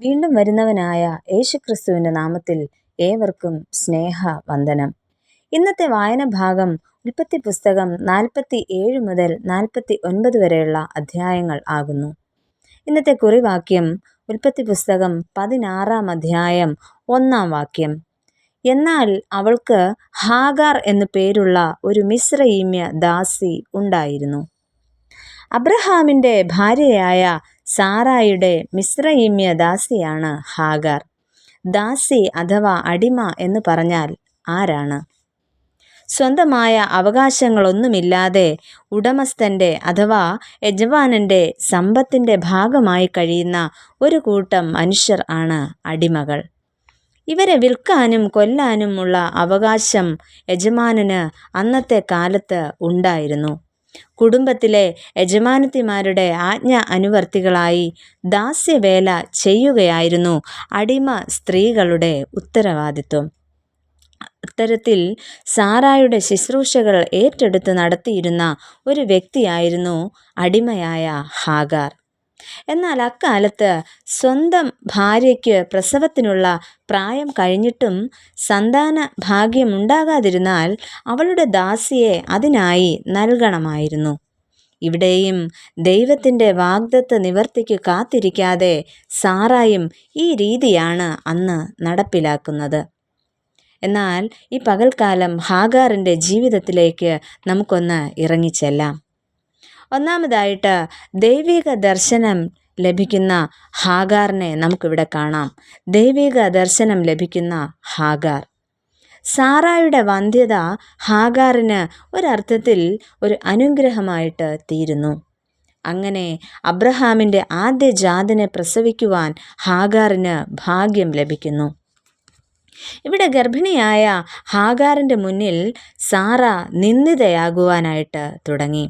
വീണ്ടും വരുന്നവനായ യേശുക്രിസ്തുവിൻ്റെ നാമത്തിൽ ഏവർക്കും സ്നേഹവന്ദനം. ഇന്നത്തെ വായന ഭാഗം ഉൽപ്പത്തി പുസ്തകം 47 മുതൽ 49 വരെയുള്ള അധ്യായങ്ങൾ ആകുന്നു. ഇന്നത്തെ കുറിവാക്യം ഉൽപ്പത്തി പുസ്തകം 16 അധ്യായം 1 വാക്യം. എന്നാൽ അവൾക്ക് ഹാഗാർ എന്നു പേരുള്ള ഒരു മിസ്രയീമ്യ ദാസി ഉണ്ടായിരുന്നു. അബ്രഹാമിൻ്റെ ഭാര്യയായ സാറായുടെ മിസ്രയീമ്യ ദാസിയാണ് ഹാഗാർ. ദാസി അഥവാ അടിമ എന്ന് പറഞ്ഞാൽ ആരാണ്? സ്വന്തമായ അവകാശങ്ങളൊന്നുമില്ലാതെ ഉടമസ്ഥൻ്റെ അഥവാ യജമാനൻ്റെ സമ്പത്തിൻ്റെ ഭാഗമായി കഴിയുന്ന ഒരു കൂട്ടം മനുഷ്യർ ആണ് അടിമകൾ. ഇവരെ വിൽക്കാനും കൊല്ലാനുമുള്ള അവകാശം യജമാനന് അന്നത്തെ കാലത്ത് ഉണ്ടായിരുന്നു. കുടുംബത്തിലെ യജമാനത്തിമാരുടെ ആജ്ഞ അനുവർത്തികളായി ദാസ്യവേല ചെയ്യുകയായിരുന്നു അടിമ സ്ത്രീകളുടെ ഉത്തരവാദിത്വം. അത്തരത്തിൽ സാറായുടെ ശുശ്രൂഷകൾ ഏറ്റെടുത്ത് നടത്തിയിരുന്ന ഒരു വ്യക്തിയായിരുന്നു അടിമയായ ഹാഗാർ. എന്നാൽ അക്കാലത്ത് സ്വന്തം ഭാര്യയ്ക്ക് പ്രസവത്തിനുള്ള പ്രായം കഴിഞ്ഞിട്ടും സന്താന ഭാഗ്യമുണ്ടാകാതിരുന്നാൽ അവളുടെ ദാസിയെ അതിനായി നൽകണമായിരുന്നു. ഇവിടെയും ദൈവത്തിൻ്റെ വാഗ്ദത്ത നിവർത്തിക്ക് കാത്തിരിക്കാതെ സാറായും ഈ രീതിയാണ് അന്ന് നടപ്പിലാക്കുന്നത്. എന്നാൽ ഈ പകൽക്കാലം ഹാഗാറിൻ്റെ ജീവിതത്തിലേക്ക് നമുക്കൊന്ന് ഇറങ്ങിച്ചെല്ലാം. ഒന്നാമതായിട്ട് ദൈവിക ദർശനം ലഭിക്കുന്ന ഹാഗാറിനെ നമുക്കിവിടെ കാണാം. ദൈവിക ദർശനം ലഭിക്കുന്ന ഹാഗാർ. സാറായുടെ വന്ധ്യത ഹാഗാറിന് ഒരർത്ഥത്തിൽ ഒരു അനുഗ്രഹമായിട്ട് തീരുന്നു. അങ്ങനെ അബ്രഹാമിൻ്റെ ആദ്യ ജാതനെ പ്രസവിക്കുവാൻ ഹാഗാറിന് ഭാഗ്യം ലഭിക്കുന്നു. ഇവിടെ ഗർഭിണിയായ ഹാഗാറിൻ്റെ മുന്നിൽ സാറ നിന്ദിതയാകുവാനായിട്ട് തുടങ്ങി.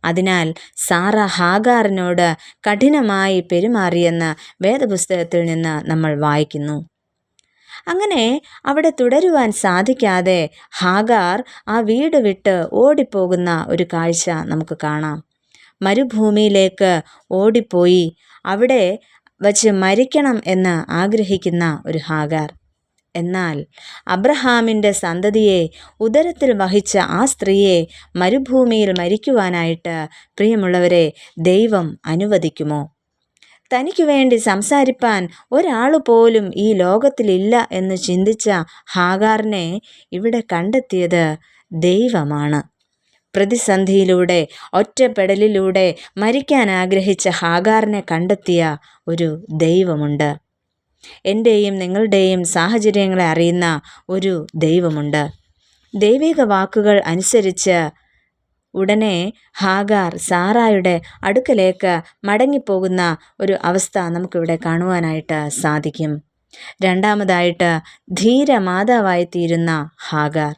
അതിനാൽ സാറ ഹാഗാറിനോട് കഠിനമായി പെരുമാറിയെന്ന് വേദപുസ്തകത്തിൽ നിന്ന് നമ്മൾ വായിക്കുന്നു. അങ്ങനെ അവിടെ തുടരുവാൻ സാധിക്കാതെ ഹാഗാർ ആ വീട് വിട്ട് ഓടിപ്പോകുന്ന ഒരു കാഴ്ച നമുക്ക് കാണാം. മരുഭൂമിയിലേക്ക് ഓടിപ്പോയി അവിടെ വച്ച് മരിക്കണം എന്ന് ആഗ്രഹിക്കുന്ന ഒരു ഹാഗാർ. എന്നാൽ അബ്രഹാമിൻ്റെ സന്തതിയെ ഉദരത്തിൽ വഹിച്ച ആ സ്ത്രീയെ മരുഭൂമിയിൽ മരിക്കുവാനായിട്ട് പ്രിയമുള്ളവരെ ദൈവം അനുവദിക്കുമോ? തനിക്ക് വേണ്ടി സംസാരിപ്പാൻ ഒരാൾ പോലും ഈ ലോകത്തിലില്ല എന്ന് ചിന്തിച്ച ഹാഗാറിനെ ഇവിടെ കണ്ടെത്തിയത് ദൈവമാണ്. പ്രതിസന്ധിയിലൂടെ ഒറ്റപ്പെടലിലൂടെ മരിക്കാൻ ആഗ്രഹിച്ച ഹാഗാറിനെ കണ്ടെത്തിയ ഒരു ദൈവമുണ്ട്. എൻ്റെയും നിങ്ങളുടെയും സാഹചര്യങ്ങളെ അറിയുന്ന ഒരു ദൈവമുണ്ട്. ദൈവിക വാക്കുകൾ അനുസരിച്ച് ഉടനെ ഹാഗാർ സാറായുടെ അടുക്കലേക്ക് മടങ്ങിപ്പോകുന്ന ഒരു അവസ്ഥ നമുക്കിവിടെ കാണുവാനായിട്ട് സാധിക്കും. രണ്ടാമതായിട്ട് ധീരമാതാവായി തീരുന്ന ഹാഗാർ.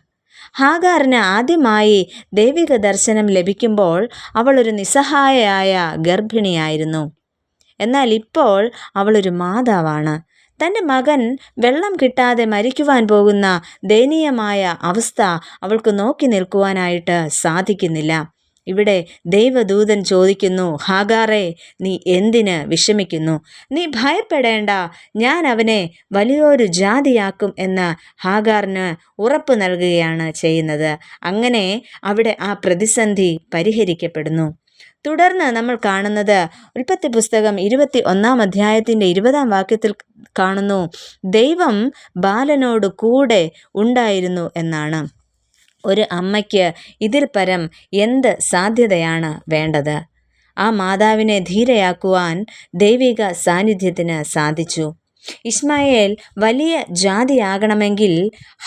ഹാഗാറിന് ആദ്യമായി ദൈവിക ദർശനം ലഭിക്കുമ്പോൾ അവൾ ഒരു നിസ്സഹായയായ ഗർഭിണിയായിരുന്നു. എന്നാൽ ഇപ്പോൾ അവളൊരു മാതാവാണ്. തൻ്റെ മകൻ വെള്ളം കിട്ടാതെ മരിക്കുവാൻ പോകുന്ന ദയനീയമായ അവസ്ഥ അവൾക്ക് നോക്കി നിൽക്കുവാനായിട്ട് സാധിക്കുന്നില്ല. ഇവിടെ ദൈവദൂതൻ ചോദിക്കുന്നു, ഹാഗാറേ, നീ എന്തിന് വിഷമിക്കുന്നു? നീ ഭയപ്പെടേണ്ട, ഞാൻ അവനെ വലിയൊരു ജാതിയാക്കും എന്ന് ഹാഗാറിന് ഉറപ്പ് നൽകുകയാണ് ചെയ്യുന്നത്. അങ്ങനെ അവിടെ ആ പ്രതിസന്ധി പരിഹരിക്കപ്പെടുന്നു. തുടർന്ന് നമ്മൾ കാണുന്നത് ഉൽപ്പത്തി പുസ്തകം 21 അധ്യായത്തിൻ്റെ 20 വാക്യത്തിൽ കാണുന്നു, ദൈവം ബാലനോട് കൂടെ ഉണ്ടായിരുന്നു എന്നാണ്. ഒരു അമ്മയ്ക്ക് ഇതിൽ പരം എന്ത് സാധ്യതയാണ് വേണ്ടത്? ആ മാതാവിനെ ധീരയാക്കുവാൻ ദൈവിക സാന്നിധ്യത്തിന് സാധിച്ചു. ഇസ്മായേൽ വലിയ ജാതിയാകണമെങ്കിൽ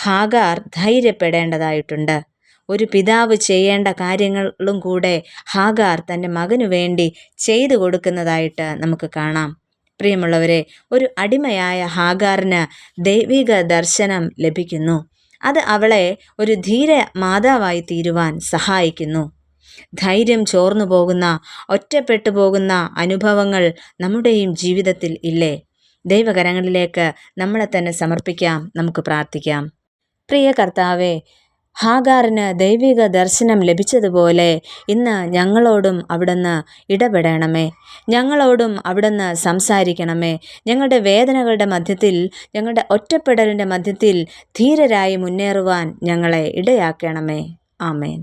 ഹാഗാർ ധൈര്യപ്പെടേണ്ടതായിട്ടുണ്ട്. ഒരു പിതാവ് ചെയ്യേണ്ട കാര്യങ്ങളും കൂടെ ഹാഗാർ തൻ്റെ മകനു വേണ്ടി ചെയ്തു കൊടുക്കുന്നതായിട്ട് നമുക്ക് കാണാം. പ്രിയമുള്ളവരെ, ഒരു അടിമയായ ഹാഗാറിന് ദൈവിക ദർശനം ലഭിക്കുന്നു. അത് അവളെ ഒരു ധീര മാതാവായി തീരുവാൻ സഹായിക്കുന്നു. ധൈര്യം ചോർന്നു പോകുന്ന, ഒറ്റപ്പെട്ടു പോകുന്ന അനുഭവങ്ങൾ നമ്മുടെയും ജീവിതത്തിൽ ഇല്ലേ? ദൈവകരങ്ങളിലേക്ക് നമ്മളെ തന്നെ സമർപ്പിക്കാം. നമുക്ക് പ്രാർത്ഥിക്കാം. പ്രിയ കർത്താവേ, ഹാഗാറിന് ദൈവിക ദർശനം ലഭിച്ചതുപോലെ ഇന്ന് ഞങ്ങളോടും അവിടുന്ന് ഇടപെടണമേ. ഞങ്ങളോടും അവിടുന്ന് സംസാരിക്കണമേ. ഞങ്ങളുടെ വേദനകളുടെ മധ്യത്തിൽ, ഞങ്ങളുടെ ഒറ്റപ്പെടലിൻ്റെ മധ്യത്തിൽ ധീരരായി മുന്നേറുവാൻ ഞങ്ങളെ ഇടയാക്കണമേ. ആമേൻ.